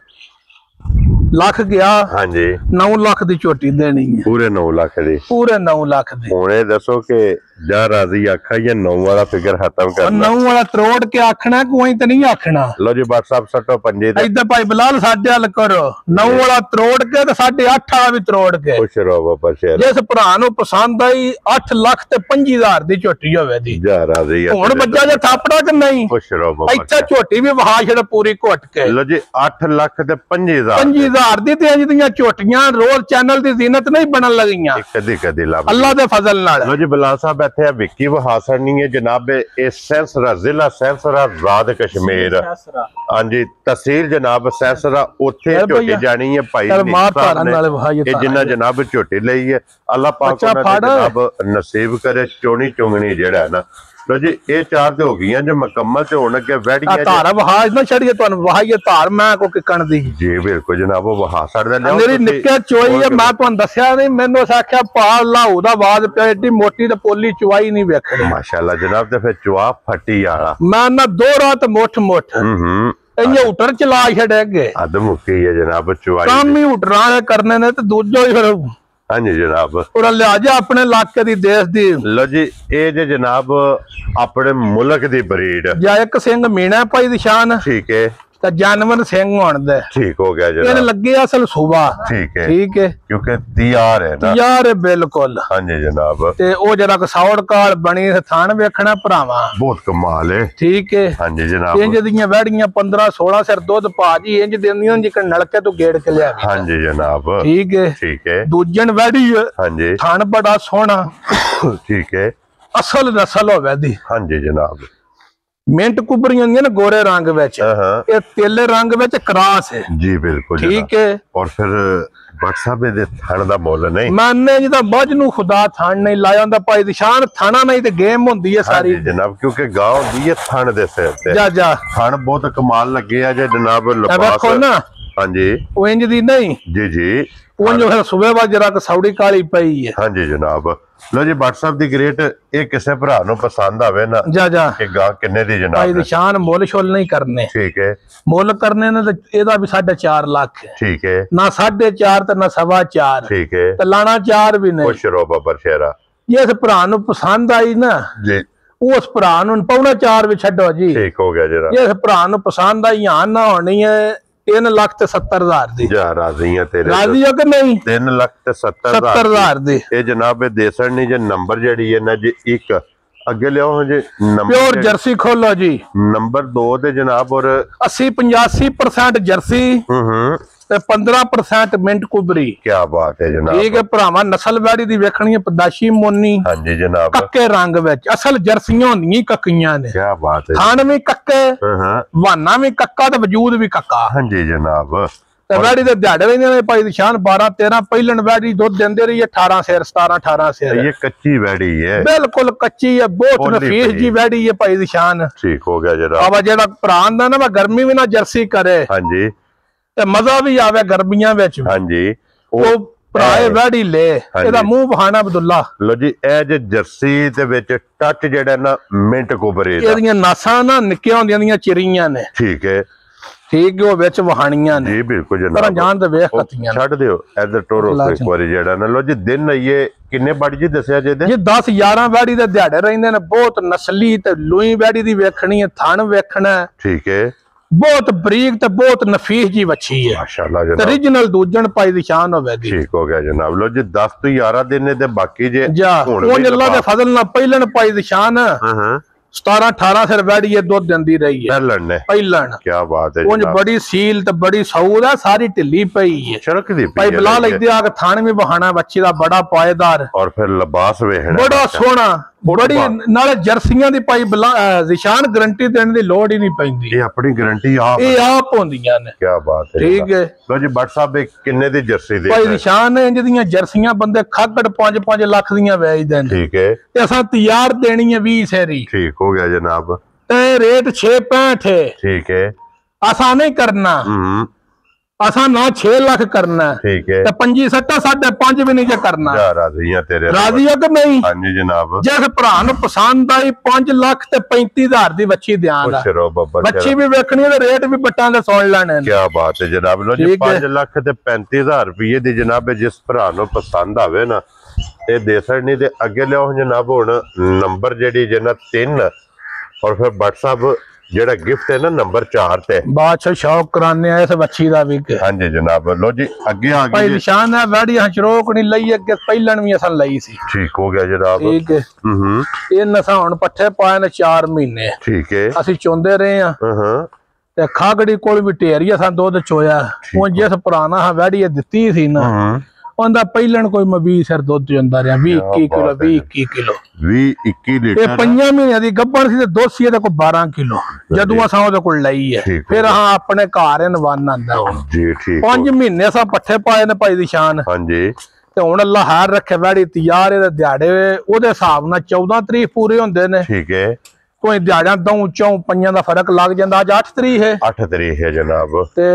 Speaker 2: लख गया
Speaker 1: हां जी
Speaker 2: 9 लाख दी झोटी देनी है
Speaker 1: पूरे 9 लाख दी
Speaker 2: पूरे 9 लाख दी
Speaker 1: हुणे दसो के जा राजी आखा या 9 वाला फिगर खत्म करना
Speaker 2: 9 वाला त्रोड़ के आखना कोई तो नहीं आखना
Speaker 1: लो जी WhatsApp सटो पंजे दे
Speaker 2: इधर भाई बिलाल साढ़े हल करो 9 वाला त्रोड़ के तो 8.5 वाला भी त्रोड़ के
Speaker 1: खुश रहो बाबा शेर
Speaker 2: जिस भरा नु पसंद आई 8 लाख ते 25,000 दी झोटी होवे दी
Speaker 1: जा राजी
Speaker 2: हुण बच्चा जे थापड़ा कि नहीं
Speaker 1: खुश रहो बाबा
Speaker 2: इत्थे झोटी भी वहा छड़ पूरी घुट के
Speaker 1: लो जी 8 लाख ते 25,000
Speaker 2: 25,000 दी ते इंज दियां झोटियां रोज चैनल दी जीनत नहीं बनन लगियां
Speaker 1: कदी कदी लब
Speaker 2: अल्लाह दे फजल नाल
Speaker 1: लो जी बिलाल साहब इत्थे विक्की हासन नहीं है जनाब ए सैंसरा जिला सैंसरा आजाद कश्मीर हां जी तहसील जनाब सैंसरा ओथे झोटी जानी है भाई ये जिन्ना जनाब झोटी लई है अल्लाह पाक जनाब नसीब करे चोनी चुंगनी जेड़ा है ना लो जी ये 4 ते हो गईयां जो मुकम्मल ते होने के वैड़ियां
Speaker 2: धार वहाज ना छड़िए तुहानू वहाई धार मैं को किकण दी
Speaker 1: जी बिल्कुल जनाब वहा सड़दा ले
Speaker 2: मेरी निक्के चोई है मैं तुहानू दस्या नहीं मैनू आख्या पाल लाहू दा आवाज पे एडी मोटी ते पोली चुवाई नहीं वेखनी
Speaker 1: माशाल्लाह जनाब ते फिर चुआ फटी आला मैं
Speaker 2: ना दो रात मुठ मुठ इन्हें उटर चला छड़ेगे
Speaker 1: अद मुक्की है जनाब चुवाई
Speaker 2: काम ही उटरा करने ने ते दूजो ही फिर
Speaker 1: हाँ जी जनाब
Speaker 2: और लिहाजा अपने इलाके दी देश दी
Speaker 1: लो जी ये जे जनाब अपने मुल्क दी ब्रीड
Speaker 2: या एक सिंह मीना भाई दी शान
Speaker 1: ठीक है
Speaker 2: तो जानवर सिंह होने दे
Speaker 1: ठीक हो गया जनाब
Speaker 2: लगे असल सुबह
Speaker 1: ठीक है क्योंकि तैयार है ना
Speaker 2: तैयार है बिल्कुल
Speaker 1: हाँ जी जनाब
Speaker 2: ते ओ जरा कसौड़ काल बनी थान वेखना भरावा
Speaker 1: बहुत कमाल है
Speaker 2: ठीक है
Speaker 1: हाँ जी जनाब
Speaker 2: इंज दियां वैड़ियां 15-16 सिर दुध भाजी इंज देंदियां जिकन नलके तो गेड़ के लिया
Speaker 1: हाँ जी जनाब
Speaker 2: ठीक है दूजन वैड़ी है
Speaker 1: हाँ जी
Speaker 2: थान बड़ा सोहना
Speaker 1: ठीक है
Speaker 2: असल नस्ल होवे दी
Speaker 1: हाँ जी जनाब
Speaker 2: ਮਿੰਟ ਕੁਬਰੀਆਂ ਨੇ ਗੋਰੇ ਰੰਗ ਵਿੱਚ, ਇਹ ਤੇਲੇ ਰੰਗ ਵਿੱਚ ਕਰਾਸ ਹੈ
Speaker 1: ਜੀ। ਬਿਲकुल
Speaker 2: ठीक है।
Speaker 1: और फिर WhatsApp ਦੇ ਥਣ ਦਾ ਮੁੱਲ ਨਹੀਂ
Speaker 2: ਮੰਨੇ ਜਿਹਦਾ ਬੱਜ ਨੂੰ ਖੁਦਾ ਥਣ ਨਹੀਂ ਲਾਇਆ ਹੁੰਦਾ ਭਾਈ ਨਿਸ਼ਾਨ, ਥਾਣਾ ਨਹੀਂ ਤੇ ਗੇਮ ਹੁੰਦੀ ਹੈ ਸਾਰੀ
Speaker 1: ਜਨਾਬ, ਕਿਉਂਕਿ ਗਾਂ ਹੁੰਦੀ ਹੈ ਥਣ ਦੇ ਸਿਰ ਤੇ।
Speaker 2: ਜਾ
Speaker 1: ਥਣ ਬਹੁਤ ਕਮਾਲ ਲੱਗੇ ਆ ਜੇ ਜਨਾਬ ਲਿਬਾਸ।
Speaker 2: ਵੇਖੋ ਨਾ
Speaker 1: ਹਾਂਜੀ
Speaker 2: ਉਹ ਇੰਜ ਦੀ ਨਹੀਂ ਜੀ ਉਹ ਜੋ ਹੈ ਸਵੇਰ ਬਾਅਦ ਜਰਾ ਕ ਸੌੜੀ ਕਾਲੀ ਪਈ ਹੈ।
Speaker 1: ਹਾਂਜੀ ਜਨਾਬ। ਲੋ ਜੀ WhatsApp ਦੀ ਗ੍ਰੇਟ ਇਹ ਕਿਸੇ ਭਰਾ ਨੂੰ ਪਸੰਦ ਆਵੇ ਨਾ
Speaker 2: ਜਾ
Speaker 1: ਕਿ ਗਾਂ ਕਿੰਨੇ ਦੀ ਜਨਾਬ?
Speaker 2: ਭਾਈ ਨਿਸ਼ਾਨ ਮੁੱਲ ਛੋਲ ਨਹੀਂ ਕਰਨੇ।
Speaker 1: ਠੀਕ ਹੈ।
Speaker 2: ਮੁੱਲ ਕਰਨੇ ਨੇ ਤੇ ਇਹਦਾ ਵੀ 4.5 ਲੱਖ ਹੈ।
Speaker 1: ਠੀਕ ਹੈ।
Speaker 2: ਨਾ 4.5 ਤੇ ਨਾ 4.25।
Speaker 1: ਠੀਕ ਹੈ।
Speaker 2: ਤੇ ਲਾਣਾ 4 ਵੀ ਨਹੀਂ।
Speaker 1: ਖੁਸ਼ ਰਹੋ ਬੱਬਰ ਸ਼ੇਰਾ।
Speaker 2: ਜਿਸ ਭਰਾ ਨੂੰ ਪਸੰਦ ਆਈ ਨਾ
Speaker 1: ਜੀ
Speaker 2: ਉਸ ਭਰਾ ਨੂੰ 4.25 ਵੀ ਛੱਡੋ ਜੀ।
Speaker 1: ਠੀਕ ਹੋ ਗਿਆ ਜਰਾ।
Speaker 2: ਜਿਸ ਭਰਾ ਨੂੰ ਪਸੰਦ ਆਈ ਹਾਂ ਨਾ ਹੋਣੀ ਹੈ 3,70,000 ਦੀ।
Speaker 1: ਜਾ ਰਾਜ਼ੀ ਆ ਤੇਰੇ
Speaker 2: ਰਾਜ਼ੀ ਹੋ ਕਿ ਨਹੀਂ?
Speaker 1: 3,70,000 ਦੀ। ਇਹ ਜਨਾਬ ਇਹ ਦੇਸਣ ਨਹੀਂ ਜੇ ਨੰਬਰ ਜਿਹੜੀ ਹੈ ਨਾ ਜੀ ਇੱਕ ਅੱਗੇ ਲਿਆਓ ਜੀ ਨੰਬਰ
Speaker 2: ਪਿਓਰ ਜਰਸੀ ਖੋਲੋ ਜੀ।
Speaker 1: ਨੰਬਰ 2 ਤੇ ਜਨਾਬ ਔਰ
Speaker 2: 80-85% ਜਰਸੀ ਤੇ 15% ਮਿੰਟ ਕੁਬਰੀ।
Speaker 1: ਕੀ ਬਾਤ ਹੈ ਜਨਾਬ।
Speaker 2: ਠੀਕ ਹੈ ਭਰਾਵਾਂ, ਨਸਲ ਵੈੜੀ ਦੀ ਵੇਖਣੀ ਹੈ ਪਦਾਸ਼ੀ ਮੋਨੀ।
Speaker 1: ਹਾਂਜੀ ਜਨਾਬ।
Speaker 2: ਕੱਕੇ ਰੰਗ ਵਿੱਚ ਅਸਲ ਜਰਸੀਆਂ ਹੁੰਦੀਆਂ ਕੱਕੀਆਂ ਨੇ।
Speaker 1: ਕੀ ਬਾਤ ਹੈ।
Speaker 2: ਥਣ ਵੀ ਕੱਕੇ, ਵਾਨਾ ਵੀ ਕੱਕਾ ਤੇ ਵਜੂਦ ਵੀ ਕੱਕਾ।
Speaker 1: ਹਾਂਜੀ ਜਨਾਬ।
Speaker 2: ਤੇ ਵੈੜੀ ਦੇ ਦਿਹਾੜੇ ਰਹਿੰਦੇ ਨੇ ਭਾਈ ਨਿਸ਼ਾਨ 12-13 ਪਹਿਲਣ ਵੈੜੀ ਦੁੱਧ ਦਿੰਦੇ ਰਹੀ 18 ਸਿਰ 17-18 ਸਿਰ।
Speaker 1: ਇਹ ਕੱਚੀ ਵੈੜੀ ਹੈ,
Speaker 2: ਬਿਲਕੁਲ ਕੱਚੀ ਹੈ, ਬਹੁਤ ਨਫੀਸ ਜੀ ਵੈੜੀ ਹੈ ਭਾਈ ਨਿਸ਼ਾਨ।
Speaker 1: ਠੀਕ ਹੋ ਗਿਆ ਜਨਾਬ।
Speaker 2: ਆਵਾ ਜਿਹੜਾ ਭਰਾ ਆਂਦਾ ਨਾ ਮੈਂ ਗਰਮੀ ਵੀ ਨਾ ਜਰਸੀ ਕਰੇ
Speaker 1: ਹਾਂਜੀ
Speaker 2: ਤੇ ਮਜ਼ਾ ਵੀ ਆਵੇ ਗਰਮੀਆਂ ਵਿੱਚ।
Speaker 1: ਹਾਂਜੀ
Speaker 2: ਉਹ ਭਰਾਏ ਵੈੜੀ ਲੈ ਇਹਦਾ ਮੂੰਹ ਬਹਾਨਾ ਅਬਦੁੱਲਾ।
Speaker 1: ਲੋ ਜੀ ਇਹ ਜੇ ਜਰਸੀ ਦੇ ਵਿੱਚ ਟੱਚ ਜਿਹੜਾ ਨਾ ਮਿੰਟ ਕੁਬਰੇ ਦਾ,
Speaker 2: ਇਹਦੀਆਂ ਨਾਸਾਂ ਨਾ ਨਿੱਕੀਆਂ ਹੁੰਦੀਆਂ ਦੀਆਂ ਚਿਰੀਆਂ ਨੇ।
Speaker 1: ਠੀਕ ਹੈ।
Speaker 2: ਠੀਕ ਹੈ, ਉਹ ਵਿੱਚ ਵਹਾਣੀਆਂ ਨੇ
Speaker 1: ਜੀ ਬਿਲਕੁਲ ਜਨਾਬ।
Speaker 2: ਪਰ ਜਾਨ ਤੇ ਵੇਖ ਕੱਤੀਆਂ
Speaker 1: ਛੱਡ ਦਿਓ ਇਧਰ ਟੋਰੋ ਇੱਕ ਵਾਰੀ ਜਿਹੜਾ ਨਾ। ਲੋ ਜੀ ਦਿਨ ਇਹ ਕਿੰਨੇ ਬੜੀ ਜੀ ਦੱਸਿਆ ਜੇ
Speaker 2: ਜੀ 10-11 ਵੈੜੀ ਦੇ ਦਿਹਾੜੇ ਰਹਿੰਦੇ ਨੇ। ਬਹੁਤ ਨਸਲੀ ਤੇ ਲੂਈ ਵੈੜੀ ਦੀ ਵੇਖਣੀ ਹੈ, ਥਣ ਵੇਖਣਾ। ਠੀਕ ਹੈ। ਬਹੁਤ ਬਰੀਕ ਤੇ ਬਹੁਤ ਨਫੀਸ ਜੀ ਵੱਛੀ ਹੈ ਮਾਸ਼ਾਅੱਲਾ ਜਨਾਬ। ਤੇ ਰੀਜਨਲ ਦੂਜਣ ਪਾਈ ਦੀ ਸ਼ਾਨ ਹੋਵੇਗੀ। ਠੀਕ
Speaker 1: ਹੋ ਗਿਆ ਜਨਾਬ। ਲੋ ਜੀ 10 ਤੋਂ 11 ਦਿਨ ਨੇ ਤੇ ਬਾਕੀ ਜੇ
Speaker 2: ਹੁਣ ਅੱਲਾਹ ਦੇ ਫਜ਼ਲ ਨਾਲ ਪਹਿਲਣ ਪਾਈ ਦੀ ਸ਼ਾਨ 17-18 ਸਿਰ ਵੈੜੀ ਇਹ ਦੁੱਧ ਦਿੰਦੀ ਰਹੀ ਹੈ ਪਹਿਲਣ।
Speaker 1: ਕੀ ਬਾਤ ਹੈ।
Speaker 2: ਉਂਝ ਬੜੀ ਸੀਲ ਤੇ ਬੜੀ ਸਊਦ ਹੈ, ਸਾਰੀ ਢਿੱਲੀ ਪਈ ਹੈ,
Speaker 1: ਛੜਕਦੀ
Speaker 2: ਭਾਈ ਬਲਾ ਲੈਂਦੇ ਆ ਕਿ ਥਣ ਵੀ ਬਹਾਣਾ ਬੱਚੀ ਦਾ ਬੜਾ ਪਾਏਦਾਰ
Speaker 1: ਔਰ ਫਿਰ ਲਿਬਾਸ ਵੇਖਣਾ
Speaker 2: ਬੜਾ ਸੋਹਣਾ ਬੜੀ ਨਾਲੇ ਜਰਸੀਆਂ ਦੀ ਭਾਈ ਨਿਸ਼ਾਨ ਗਾਰੰਟੀ ਦੇਣ ਦੀ ਲੋੜ ਹੀ ਨਹੀਂ ਪੈਂਦੀ।
Speaker 1: ਇਹ ਆਪਣੀ ਗਾਰੰਟੀ ਆਪ
Speaker 2: ਹੁੰਦੀਆਂ ਨੇ।
Speaker 1: ਕੀ ਬਾਤ ਹੈ।
Speaker 2: ਠੀਕ ਹੈ।
Speaker 1: ਲੋ ਜੀ WhatsApp ਕਿੰਨੇ ਦੀ ਜਰਸੀ ਦੇ
Speaker 2: ਭਾਈ ਨਿਸ਼ਾਨ ਇੰਜ ਦੀਆਂ ਜਰਸੀਆਂ ਬੰਦੇ ਖਾਗੜ 5-5 ਲੱਖ ਦੀਆਂ ਵੇਚਦੇ ਨੇ।
Speaker 1: ਠੀਕ ਹੈ।
Speaker 2: ਤੇ ਅਸਾਂ ਤਿਆਰ ਦੇਣੀ ਹੈ 20 ਸੈਰੀ।
Speaker 1: ਠੀਕ ਹੋ ਗਿਆ ਜਨਾਬ।
Speaker 2: ਤੇ ਰੇਟ 6.65 ਹੈ।
Speaker 1: ਠੀਕ ਹੈ।
Speaker 2: ਅਸਾਂ ਨਹੀਂ ਕਰਨਾ, ਅਸਾਂ ਨਾ 6 ਲੱਖ ਕਰਨਾ। ਠੀਕ ਹੈ। ਤੇ 25-60 5.5 ਵੀ ਨਹੀਂ ਜੇ ਕਰਨਾ।
Speaker 1: ਰਾਜ਼ੀ ਆ ਤੇਰੇ।
Speaker 2: ਰਾਜ਼ੀ ਹੋ ਕਿ ਨਹੀਂ?
Speaker 1: ਹਾਂਜੀ ਜਨਾਬ।
Speaker 2: ਜਿਸ ਭਰਾ ਨੂੰ ਪਸੰਦ ਆਈ 5 ਲੱਖ ਤੇ 35,000 ਦੀ ਵੱਛੀ ਦਿਆਂਗਾ। ਵੱਛੀ ਵੀ ਵੇਖਣੀ ਤੇ ਰੇਟ ਵੀ ਬੱਟਾਂ ਦੇ ਸੁਣ ਲੈਣੇ।
Speaker 1: ਕੀ ਬਾਤ ਹੈ ਜਨਾਬ। ਲੋ ਜੀ 5 ਲੱਖ ਤੇ 35,000 ਰੁਪਏ ਦੀ ਜਨਾਬ ਜਿਸ ਭਰਾ ਨੂੰ ਪਸੰਦ ਆਵੇ ਨਾ ਇਹ ਦੇ ਸਕਣੀ। ਤੇ ਅੱਗੇ ਲਿਆਓ ਜਨਾਬ ਹੁਣ ਨੰਬਰ ਜਿਹੜੀ ਜੇ ਨਾ 3 ਔਰ ਫਿਰ WhatsApp ਜਿਹੜਾ ਗਿਫਟ ਹੈ ਨਾ ਨੰਬਰ 4 ਤੇ ਬਾਦਸ਼ਾਹ ਸ਼ੌਕ ਕਰਾਨੇ ਆ ਇਸ ਵੱਛੀ ਦਾ ਵੀ। ਹਾਂਜੀ ਜਨਾਬ। ਲੋ ਜੀ ਅੱਗੇ ਆ ਗਈ ਭਾਈ ਨਿਸ਼ਾਨ ਹੈ ਵੈੜੀ ਹਸ਼ਰੋਕ ਨਹੀਂ ਲਈ ਅੱਗੇ ਪਹਿਲਣ ਵੀ ਅਸਾਂ ਲਈ ਸੀ। ਠੀਕ ਹੋ ਗਿਆ ਜਨਾਬ। ਠੀਕ ਹੈ। ਇਹ ਨਸਾਂ ਹੁਣ ਪੱਠੇ ਪਾਏ ਨੇ 4 ਮਹੀਨੇ। ਠੀਕ ਹੈ। ਅਸੀਂ ਚੋਂਦੇ ਰਹੇ ਆ ਤੇ ਖਾਗੜੀ ਕੋਲ ਵੀ ਢੇਰੀਆ ਸਾਂ ਦੁੱਧ ਚੋਇਆ। ਉਹ ਜਿਸ ਪੁਰਾਣਾ ਵੈੜੀ ਦਿੱਤੀ ਸੀ ਨਾ ਉਹਦਾ ਪਹਿਲਣ ਕੋਈ 20 ਸਿਰ ਦੁੱਧ ਜਾਂਦਾ ਰਿਹਾ 20-21 ਕਿਲੋ 20-21 ਕਿਲੋ 20-21 ਲੀਟਰ। ਇਹ 5 ਮਹੀਨਿਆਂ ਦੀ ਗੱਭਣ ਸੀ ਤੇ ਦੋਸੀ ਇਹਦੇ ਕੋਲ 12 ਕਿਲੋ ਜਦੋਂ ਅਸਾਂ ਉਹਦੇ ਕੋਲ ਲਈ ਹੈ। ਫਿਰ ਹਾਂ ਆਪਣੇ ਘਰ ਨਵਾਨ ਆਂਦਾ ਹੁਣ ਜੀ। ਠੀਕ 5 ਮਹੀਨੇ ਅਸਾਂ ਪੱਠੇ ਪਾਏ ਨੇ ਭਾਈ ਦੀ ਸ਼ਾਨ। ਹਾਂਜੀ। ਤੇ ਹੁਣ ਅੱਲਾ ਹਾਰ ਰੱਖੇ ਵੈੜੀ ਤਿਆਰ ਇਹਦੇ ਦਿਹਾੜੇ ਉਹਦੇ ਹਿਸਾਬ ਨਾਲ 14 ਤਰੀਕ ਪੂਰੇ ਹੁੰਦੇ ਨੇ। ਠੀਕ ਹੈ। ਕੋਈ ਦਿਹਾੜਿਆਂ ਤੋਂ ਚੌਂ ਪੰਜਾਂ ਦਾ ਫਰਕ ਲੱਗ ਜਾਂਦਾ। ਅੱਜ 8 ਤਰੀਕ ਹੈ। 8 ਤਰੀਕ ਹੈ ਜਨਾਬ। ਤੇ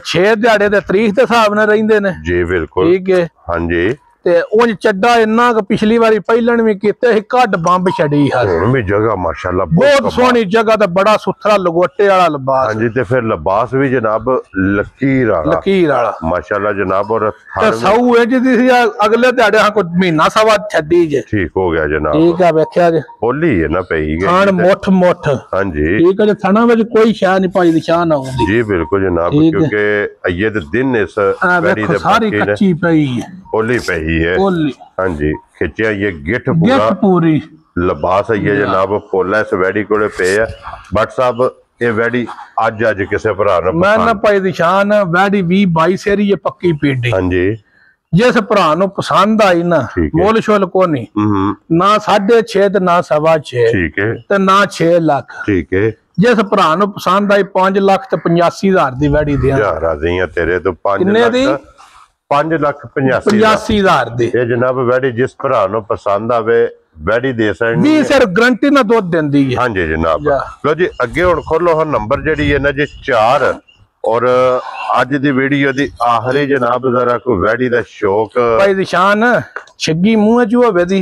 Speaker 1: 6 ਦਿਹਾੜੇ ਦੇ ਤਰੀਕ ਦੇ ਹਿਸਾਬ ਨਾਲ ਰਹਿੰਦੇ ਨੇ ਜੀ। ਬਿਲਕੁਲ ਠੀਕ ਹੈ। ਹਾਂਜੀ। ਤੇ ਉਂਝ ਚੱਡਾ ਇੰਨਾ ਕਿ ਪਿਛਲੀ ਵਾਰੀ ਪਹਿਲਣ ਵੀ ਕੀਤੇ ਸੀ ਕੱਢ ਬੰਬ ਛੜੀ ਹੁਣ ਵੀ ਜਗ੍ਹਾ ਮਾਸ਼ਾਅੱਲਾ ਬਹੁਤ ਸੋਹਣੀ ਜਗ੍ਹਾ ਤੇ ਬੜਾ ਸੁਥਰਾ ਲਗੋਟੇ ਵਾਲਾ ਲਿਬਾਸ। ਹਾਂਜੀ। ਤੇ ਫਿਰ ਲਿਬਾਸ ਵੀ ਜਨਾਬ ਲਕੀਰ ਵਾਲਾ ਮਾਸ਼ਾਅੱਲਾ ਜਨਾਬ। ਔਰ ਸੌ ਇੰਜ ਦੀ ਸੀ ਅਗਲੇ ਦਿਹਾੜੇ ਹਾਂ ਕੋਈ ਮਹੀਨਾ ਸਵਾ ਛੱਡੀ ਜੇ। ਠੀਕ ਹੋ ਗਿਆ ਜਨਾਬ। ਠੀਕ ਆ ਵੇਖਿਆ ਜੇ ਹੋਲੀ ਹੈ ਨਾ ਪਈ ਗਈ ਖਾਣ ਮੁੱਠ। ਹਾਂਜੀ। ਠੀਕ ਹੈ ਜੀ। ਥਣਾ ਵਿੱਚ ਕੋਈ ਸ਼ਾਹ ਨਹੀਂ ਪਾਈ ਦੀ ਸ਼ਾਹ ਨਾ ਆਉਂਦੀ ਜੀ। ਬਿਲਕੁਲ ਜਨਾਬ। ਕਿਉਂਕਿ ਅਈਏ ਦੇ ਦਿਨ ਇਸ ਵੈੜੀ ਦੇ ਸਾਰੀ ਕੱਚੀ ਪਈ ਹੈ ਹੋਲੀ ਪਈ ਹੈ। ਹਾਂਜੀ। ਖਿੱਚਿਆ ਇਹ ਗਿੱਠ ਪੂਰੀ ਲਿਬਾਸ ਹੈ ਜਨਾਬ। ਪੋਲਾ ਇਸ ਵੈੜੀ ਕੋਲੇ ਪਏ ਆ। WhatsApp ਇਹ ਵੈੜੀ ਅੱਜ ਕਿਸੇ ਭਰਾ ਨੂੰ ਮੈਂ ਨਾ ਭਾਈ ਦੀ ਸ਼ਾਨ ਵੈੜੀ 20-22 ਸੇਰੀ ਇਹ ਪੱਕੀ ਪੀੜੀ। ਹਾਂਜੀ।
Speaker 2: जिस भरा नु पसंद आई ना मुल शुल को नहीं ना 6.5 ते ना 6.5
Speaker 1: ठीक है
Speaker 2: ते ना 6 लाख
Speaker 1: ठीक है
Speaker 2: जिस भरा नु पसंद आई 5 लाख ते 85,000 दी वैड़ी दे
Speaker 1: राजी हां तेरे तो 5 लाख
Speaker 2: 85,000 दी
Speaker 1: ये जनाब वैड़ी जिस भरा नु पसंद आवे वैड़ी दे सकनी
Speaker 2: भी सिर गारंटी ना दूध देंदी है।
Speaker 1: हां जी जनाब लो जी अगे हुन खोलो हो नंबर जेडी है ना जी 4 और अज दी वीडियो दी आखिरी जनाब जरा को वैड़ी दा शौक
Speaker 2: भाई निशान छगी मुंह च होवे दी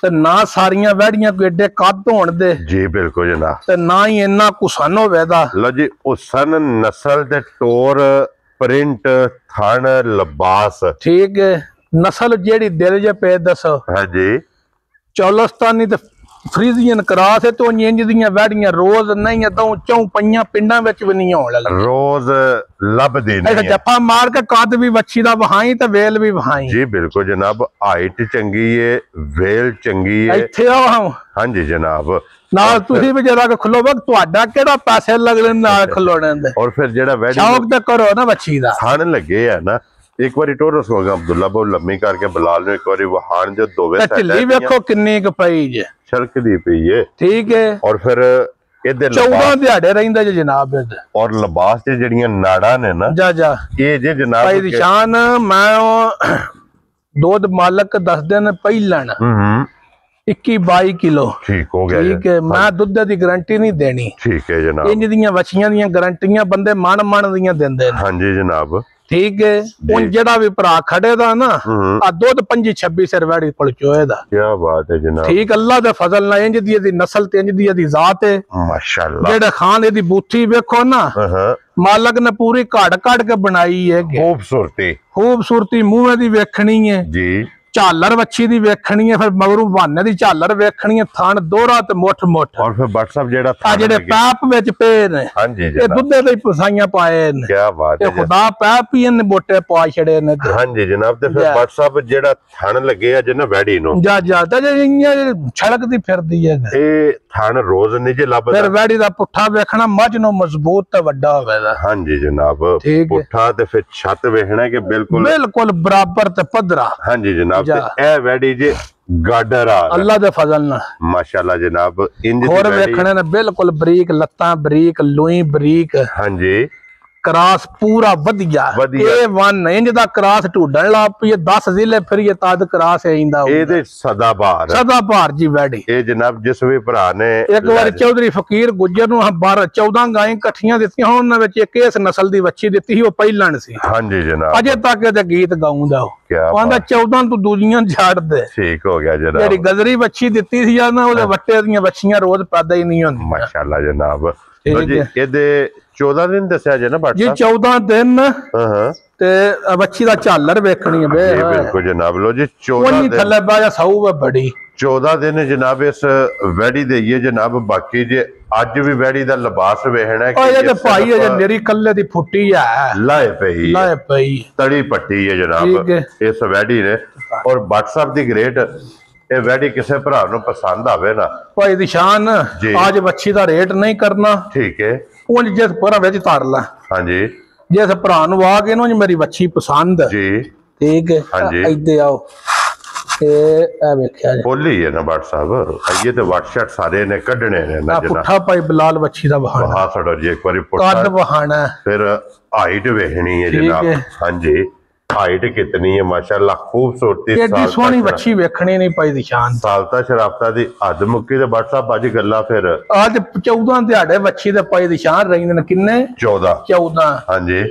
Speaker 2: ते ना सारियां वैड़ियां को एडे कद होण दे
Speaker 1: जी बिल्कुल जनाब ते
Speaker 2: ना ही इन्ना कुसन होवे दा
Speaker 1: लो जी हुसन नस्ल ते टोर प्रिंट थन लिबास
Speaker 2: ठीक है नस्ल जेड़ी दिल जे पे दसो
Speaker 1: हां जी
Speaker 2: चौलस्तानी ते फ्रीजियन क्रास है तो इंज दियां वैड़ियां रोज नहीं तो चौं पंजां पिंडां विच भी नहीं होण लगी
Speaker 1: रोज लभदी नहीं
Speaker 2: ऐसा जप्पा मार के कद भी वच्छी दा वहाई ते वेल भी वहाई
Speaker 1: जी बिल्कुल जनाब हाइट चंगी है वेल चंगी है
Speaker 2: इत्थे आओ
Speaker 1: हां जी जनाब
Speaker 2: नाल तुसी भी जरा खलो वक्त ਤੁਹਾਡਾ ਕਿਹੜਾ ਪੈਸੇ ਲੱਗਣੇ ਨਾਲ ਖਲੋਣੇ ਦੇ
Speaker 1: और फिर जेड़ा वैड़ी
Speaker 2: शौक ते करो ना वच्छी दा
Speaker 1: खान लगे है ना एक बारी टोरस होगा अब्दुल्ला बहुत लम्मी करके बुलाल ने एक बारी वहान जो दोवे
Speaker 2: ढिल्ली वेखो किन्नी क पई जे
Speaker 1: छलकदी पई है
Speaker 2: ठीक है
Speaker 1: और फिर इधर
Speaker 2: 14 ਦਿਹਾੜੇ ਰਹਿੰਦਾ ਜੇ ਜਨਾਬ
Speaker 1: और लिबास ते जड़ियां नाड़ा ने ना
Speaker 2: जा जा
Speaker 1: ये जे जनाब
Speaker 2: भाई निशान मैं दूध मालक 10 दिन ਪਹਿਲਣ 21-22 किलो
Speaker 1: ठीक हो गया
Speaker 2: ठीक है मैं दुध की गारंटी नहीं देनी
Speaker 1: ठीक है जनाब
Speaker 2: इंज दियां वछियां दियां गारंटियां बंदे मन दियां देंदे
Speaker 1: हां जी जनाब
Speaker 2: ठीक है उन जेड़ा भी भरा खड़े दा ना आ दूध 25-26 सिर वैड़ी कोल चोए दा
Speaker 1: क्या बात है जनाब ठीक
Speaker 2: अल्लाह दे फजल ना इंज दी नस्ल ते इंज दी जात है
Speaker 1: माशाल्लाह
Speaker 2: जेड़ा खान दी बूथी वेखो ना मालक ने पूरी काट के बनाई है खूबसूरती मुंह दी वेखनी है जी झालर वच्छी दी वेखनी है फिर मगरू बहाने दी झालर वेखनी है थान दोहरा ते मुठ
Speaker 1: और फिर व्हाट्सएप जेड़ा
Speaker 2: आ जेड़े पैप विच पे ने हां जी ये दुद्धे दे पसाइयां पाए ने क्या बात है खुदा पैप ही ने मोटे पा छड़े ने
Speaker 1: हां जी जनाब ते फिर व्हाट्सएप जेड़ा थान लगे है जे ना वैड़ी नो
Speaker 2: जा जा ते इयां छड़कदी फिरदी है
Speaker 1: ए थान रोज नहीं जे लभदा
Speaker 2: फिर वैड़ी दा पुट्ठा वेखना मझ नो मजबूत ते वड्डा होवेगा
Speaker 1: हां जी जनाब पुट्ठा ते फिर छत वेखना के बिल्कुल
Speaker 2: बराबर ते पधरा हां
Speaker 1: जी जनाब ए वैड़ी जे गाडर आ
Speaker 2: अल्लाह दे फजल ना
Speaker 1: माशाल्लाह जनाब इंज दी
Speaker 2: और वेखने ने बिल्कुल बरीक लत्तां बरीक लुई बरीक हां जी क्रास पूरा वधिया A1 इंज दा क्रास ढूंढण ला पई 10 जिले फिर ये तद क्रास आइंदा
Speaker 1: ए दे सदाबहार
Speaker 2: जी वैड़ी
Speaker 1: ए जनाब जिस भी भरा ने
Speaker 2: एक बार चौधरी फकीर गुज्जर नु 14 गायें इकट्ठियां दित्तियां उन्हां विच एक इस नस्ल दी वच्छी दित्ती ਸੀ ਉਹ ਪਹਿਲਣ ਸੀ
Speaker 1: हां जी जनाब
Speaker 2: अजे तक ते गीत गाਉਂਦਾ ਉਹ ਆਂਦਾ 14 ਤੋਂ ਦੂਜੀਆਂ ਛੱਡ ਦੇ
Speaker 1: ठीक हो गया जनाब
Speaker 2: ਜਿਹੜੀ ਗਜ਼ਰੀ ਵੱਛੀ ਦਿੱਤੀ ਸੀ ਜਾਂ ਨਾ ਉਹਦੇ ਵੱਟੇ ਦੀਆਂ ਵੱਛੀਆਂ ਰੋਜ਼ ਪੈਦਾ ਹੀ ਨਹੀਂ ਹੁੰਦੀਆਂ
Speaker 1: माशाल्लाह जनाब जी ਇਹਦੇ 14 दिन दसया जे ना
Speaker 2: जी 14 दिन ते बच्ची दा झालर वेखनी है बे
Speaker 1: बिल्कुल जनाब लो जी 14 दिन
Speaker 2: थल्ले बाजा साऊ है बड़ी
Speaker 1: 14 दिन जनाब इस वैड़ी दे ये जनाब बाकी जे आज भी वैड़ी दा लिबास वेखना है
Speaker 2: ये ते भाई है जे मेरी कल्ले दी फुट्टी है लाए पई
Speaker 1: तड़ी पट्टी है जनाब इस वैड़ी ने और WhatsApp दी ग्रेट ਇਹ ਵੈੜੀ ਕਿਸੇ ਭਰਾ ਨੂੰ ਪਸੰਦ ਆਵੇ ਨਾ ਭਾਈ ਦੀ ਸ਼ਾਨ ਅੱਜ ਵੱਛੀ ਦਾ ਰੇਟ ਨਹੀਂ ਕਰਨਾ ਠੀਕ ਹੈ ਉਹ ਜਿਸ ਭਰਾ ਵਿੱਚ ਧਰ ਲੈ ਹਾਂਜੀ ਜਿਸ ਭਰਾ ਨੂੰ ਆ ਕੇ ਨੂੰ ਮੇਰੀ ਵੱਛੀ ਪਸੰਦ ਜੀ ਠੀਕ ਹੈ ਹਾਂਜੀ ਇੱਥੇ ਆਓ ਇਹ ਵੇਖਿਆ ਜੀ ਬੋਲੀ ਹੈ ਨਾ WhatsApp ਆਈਏ ਤੇ WhatsApp ਸਾਰੇ ਨੇ ਕੱਢਣੇ ਨੇ ਨਾ ਜਨਾ ਪੁੱਠਾ ਭਾਈ ਬਲਾਲ ਵੱਛੀ ਦਾ ਵਹਾਣਾ ਹਾਂ ਸਾਡਾ ਜੀ ਇੱਕ ਵਾਰੀ ਪੁੱਠਾ ਕੱਢ ਵਹਾਣਾ ਫਿਰ ਹਾਈਟ ਵੇਖਣੀ ਹੈ ਜਨਾਬ ਹਾਂਜੀ हाइट कितनी है माशाल्लाह खूबसूरती
Speaker 2: एडी सोहनी वच्छी वेखणी नहीं पाई दी शान
Speaker 1: सालता शराफता दी हद मुक्की ते WhatsApp आज गल्ला फिर
Speaker 2: आज 14 दिहाड़े वच्छी ते पाई दी शान रहिंदे ने किन्ने 14 हां जी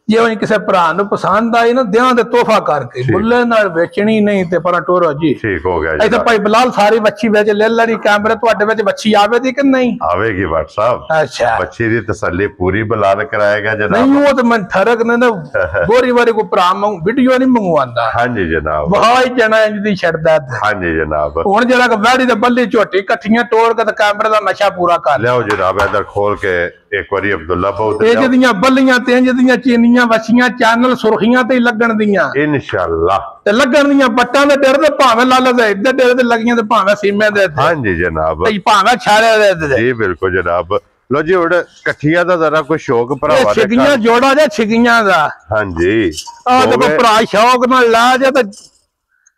Speaker 2: ਜੇ ਉਹ ਕਿਸੇ ਭਰਾ ਨੂੰ ਪਸੰਦ ਆਈ ਨਾ ਦਿਆਂ ਦੇ ਤੋਹਫਾ ਕਰਕੇ ਮੁੱਲੇ ਨਾਲ ਵੇਚਣੀ ਨਹੀਂ ਤੇ ਪਰਾਂ ਟੋਰੋ ਜੀ ਠੀਕ ਹੋ ਗਿਆ ਜੀ ਇੱਥੇ ਭਾਈ ਬਲਾਲ ਸਾਰੀ ਵੱਛੀ ਵੇਚ ਲੈ ਲੈਣੀ ਕੈਮਰੇ ਤੁਹਾਡੇ ਵਿੱਚ ਵੱਛੀ ਆਵੇਗੀ ਕਿ ਨਹੀਂ ਆਵੇਗੀ WhatsApp ਅੱਛਾ ਵੱਛੀ ਦੀ ਤਸੱਲੀ ਪੂਰੀ ਬਲਾਲ ਕਰਾਏਗਾ ਜਨਾਬ ਨਹੀਂ ਉਹ ਤੇ ਮੈਂ ਠਰਕ ਨੇ ਨਾ ਬੋਰੀ ਵਾਰੀ ਕੋ ਭਰਾ ਮੰਗ ਵੀਡੀਓ ਨਹੀਂ ਮੰਗਵਾਉਂਦਾ ਹਾਂਜੀ ਜਨਾਬ ਬਹੁਤ ਜਣਾ ਇੰਜ ਦੀ ਛੱਡਦਾ ਹਾਂਜੀ ਜਨਾਬ ਹੁਣ ਜਿਹੜਾ ਵੈੜੀ ਦੇ ਬੱਲੀ ਝੋਟੀ ਇਕੱਠੀਆਂ ਟੋਰ ਕੇ ਤੇ ਕੈਮਰੇ ਦਾ ਨਸ਼ਾ ਪੂਰਾ ਕਰ ਲਿਆਓ ਜਨਾਬ ਇਧਰ ਖੋਲ ਕੇ एक बारी अब्दुल्ला बहुत ਇਹ ਜਿਹੜੀਆਂ ਬੱਲੀਆਂ ਤੇ ਜਿਹੜੀਆਂ ਚੀਨੀਆਂ ਵਛੀਆਂ ਚੈਨਲ ਸੁਰਖੀਆਂ ਤੇ ਲੱਗਣ ਦੀਆਂ ਇਨਸ਼ਾਅੱਲਾ ਤੇ ਲੱਗਣ ਦੀਆਂ ਬੱਟਾਂ ਦੇ ਡਰ ਤੇ ਭਾਵੇਂ ਲਾਲ ਦੇ ਇੱਧਰ ਡਰ ਤੇ ਲੱਗੀਆਂ ਤੇ ਭਾਵੇਂ ਸੀਮੇ ਦੇ ਹਾਂਜੀ ਜਨਾਬ ਤੇ ਭਾਵੇਂ ਛਾੜੇ ਦੇ ਜੀ ਬਿਲਕੁਲ ਜਨਾਬ
Speaker 1: लो जी हुण कठिया दा जरा कोई शौक भरावा दे
Speaker 2: छिगियां जोड़ा जे छिगियां दा
Speaker 1: हां जी
Speaker 2: देखो भरा शौक नाल ला जा ते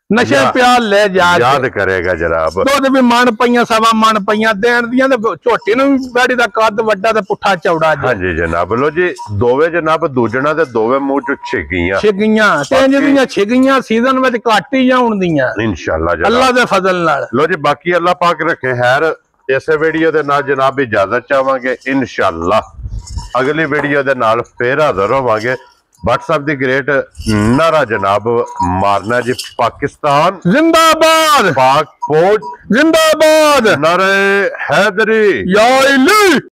Speaker 2: नशे प्याल ले जा
Speaker 1: याद करेगा जनाब
Speaker 2: दुध भी मन पईयां सवा मन पईयां देण दियां ते झोटी नु बैड़ी दा कद वड्डा ते पुठा चौड़ा
Speaker 1: हां जी जनाब लो जी दोवे जनाब दूजना ते दोवे मुंह च छिगियां
Speaker 2: तेंज दियां छिगियां सीजन विच घट ही जाउण दियां
Speaker 1: इंशाल्लाह जनाब
Speaker 2: अल्लाह दे फजल नाल
Speaker 1: लो जी बाकी अल्लाह पाक रखे खैर इस वीडियो दे नाल जनाब इजाजत चाहांगे इंशाल्लाह अगली वीडियो दे नाल फिर हाजिर होवांगे व्हाट्सएप दी ग्रेट नारा जनाब मारना जी पाकिस्तान
Speaker 2: जिंदाबाद
Speaker 1: पाक फौज
Speaker 2: जिंदाबाद
Speaker 1: नारे हैदरी
Speaker 2: या अली